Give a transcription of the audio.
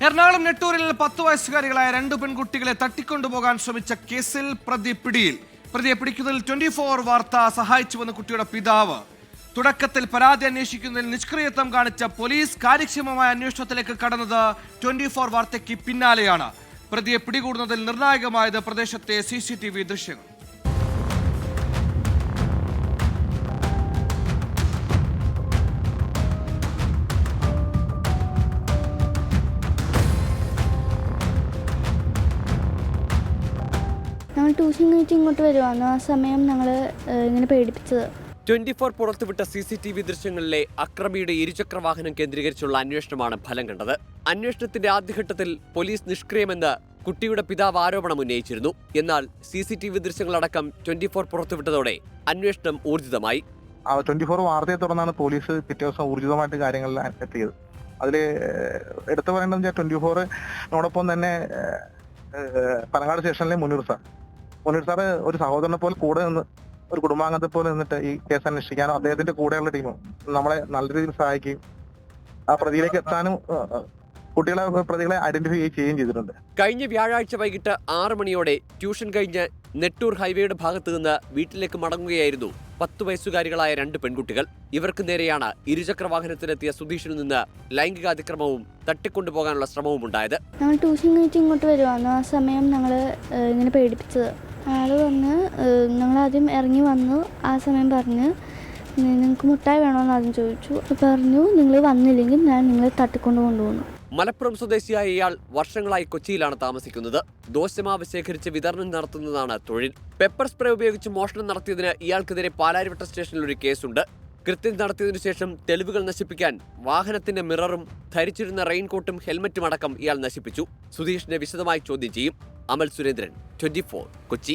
എറണാകുളം നെട്ടൂരിൽ 10 വയസ്സുകാരികളായ 2 പെൺകുട്ടികളെ തട്ടിക്കൊണ്ടുപോകാൻ ശ്രമിച്ച കേസിൽ പ്രതി പിടിയിൽ. പ്രതിയെ പിടിക്കുന്നതിൽ 24 വാർത്ത സഹായിച്ചുവെന്ന് കുട്ടിയുടെ പിതാവ്. തുടക്കത്തിൽ പരാതി അന്വേഷിക്കുന്നതിൽ നിഷ്ക്രിയത്വം കാണിച്ച പോലീസ് കാര്യക്ഷമമായ അന്വേഷണത്തിലേക്ക് കടന്നത് 24 വാർത്തയ്ക്ക് പിന്നാലെയാണ്. പ്രതിയെ പിടികൂടുന്നതിൽ നിർണായകമായത് പ്രദേശത്തെ CCTV ദൃശ്യങ്ങൾ. ഞങ്ങൾ ട്യൂഷൻ കഴിഞ്ഞിട്ട് ഇങ്ങോട്ട് വരുവാണ്. ആ സമയം ഞങ്ങൾ ഇങ്ങനെ പേടിപ്പിച്ചത്. 24 പുറത്തുവിട്ട CCTV ദൃശ്യങ്ങളിലെ അക്രമിയുടെ ഇരുചക്രവാഹനം കേന്ദ്രീകരിച്ചുള്ള അന്വേഷണമാണ് ഫലം കണ്ടത്. അന്വേഷണത്തിന്റെ ആദ്യഘട്ടത്തിൽ പോലീസ് നിഷ്ക്രിയമെന്ന് കുട്ടിയുടെ പിതാവ് ആരോപണം ഉന്നയിച്ചിരുന്നു. എന്നാൽ CCTV ദൃശ്യങ്ങളടക്കം 24 പുറത്തുവിട്ടതോടെ അന്വേഷണം ഊർജിതമായി. 24 വാർത്തയെ തുടർന്നാണ് പോലീസ് പിറ്റേ ദിവസം ഊർജിതമായിട്ട് കാര്യങ്ങളിൽ എത്തിയത്. അതിൽ എടുത്തു പറയേണ്ടത് 24 നോടൊപ്പം തന്നെ പനങ്ങാട് സ്റ്റേഷനിലെ മുനീർ സാറ് ഒരു സഹോദരനെ പോലെ കൂടെ നിന്ന്, ഒരു കുടുംബാംഗത്തെ പോലെ നിന്നിട്ട് ഈ കേസ് അന്വേഷിക്കാനും അദ്ദേഹത്തിന്റെ കൂടെയുള്ള ടീമും നമ്മളെ നല്ല രീതിയിൽ സഹായിക്കുകയും ആ പ്രതിയിലേക്ക് എത്താനും പ്രതികളെ ഐഡന്റിഫൈ ചെയ്യുകയും ചെയ്തിട്ടുണ്ട്. കഴിഞ്ഞ വ്യാഴാഴ്ച വൈകിട്ട് 6 മണിയോടെ ട്യൂഷൻ കഴിഞ്ഞ് നെട്ടൂർ ഹൈവേയുടെ ഭാഗത്തു നിന്ന് വീട്ടിലേക്ക് മടങ്ങുകയായിരുന്നു 10 വയസ്സുകാരികളായ 2 പെൺകുട്ടികൾ. ഇവർക്ക് നേരെയാണ് ഇരുചക്രവാഹനത്തിലെത്തിയ സുധീഷിൽ നിന്ന് ലൈംഗികാതിക്രമവും തട്ടിക്കൊണ്ടുപോകാനുള്ള ശ്രമവും ഉണ്ടായത്. ഞങ്ങൾ ട്യൂഷൻ കഴിഞ്ഞിട്ട് ഇങ്ങോട്ട് വരുവാണ്. ആ സമയം ഞങ്ങൾ ഇങ്ങനെ പേടിപ്പിച്ചത്. ആള് വന്ന് ഞങ്ങളാദ്യം ഇറങ്ങി വന്നു. ആ സമയം പറഞ്ഞ് നിങ്ങൾക്ക് മുട്ടായി വേണമെന്ന് ആദ്യം ചോദിച്ചു. പറഞ്ഞു നിങ്ങൾ വന്നില്ലെങ്കിൽ ഞാൻ നിങ്ങളെ കൊണ്ടുപോകുന്നു. മലപ്പുറം സ്വദേശിയായ ഇയാൾ വർഷങ്ങളായി കൊച്ചിയിലാണ് താമസിക്കുന്നത്. ദോശമാവ് ശേഖരിച്ച് വിതരണം നടത്തുന്നതാണ് തൊഴിൽ. പെപ്പർ സ്പ്രേ ഉപയോഗിച്ച് മോഷണം നടത്തിയതിന് ഇയാൾക്കെതിരെ പാലാരിവട്ടം സ്റ്റേഷനിൽ ഒരു കേസുണ്ട്. കൃത്യം നടത്തിയതിനു ശേഷം തെളിവുകൾ നശിപ്പിക്കാൻ വാഹനത്തിന്റെ മിററും ധരിച്ചിരുന്ന റെയിൻകോട്ടും ഹെൽമറ്റും അടക്കം ഇയാൾ നശിപ്പിച്ചു. സുധീഷിനെ വിശദമായി ചോദ്യം ചെയ്യും. അമൽ സുരേന്ദ്രൻ, 24 കൊച്ചി.